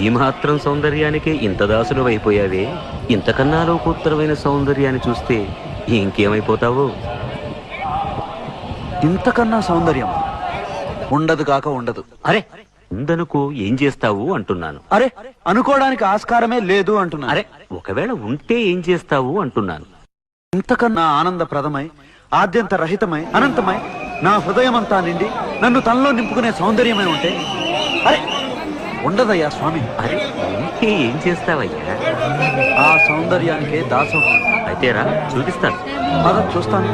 ఈ మాత్రం సౌందర్యానికి ఇంత దాసులు అయిపోయావే. ఇంతకన్నా లోకోత్తరమైన సౌందర్యాన్ని చూస్తే ఇంకేమైపోతావు? ఇంతకన్నా సౌందర్యం ఉండదు కాక ఉండదు. అరే ఉందనుకో, ఏం చేస్తావు అంటున్నాను. అరే అనుకోవడానికి ఆస్కారమే లేదు అంటున్నా. అరే ఒకవేళ ఉంటే ఏం చేస్తావు అంటున్నాను. ఇంతకన్నా ఆనందప్రదమై, ఆద్యంత రహితమై, అనంతమై, నా హృదయమంతా నిండి నన్ను తనలో నింపుకునే సౌందర్యమై ఉంటే అరే ఉండదయ్యా స్వామి. అరే ఉంటే ఏం చేస్తావయ్యా? ఆ సౌందర్యానికే దాసం. అయితే రా, చూపిస్తాను. చూస్తాను.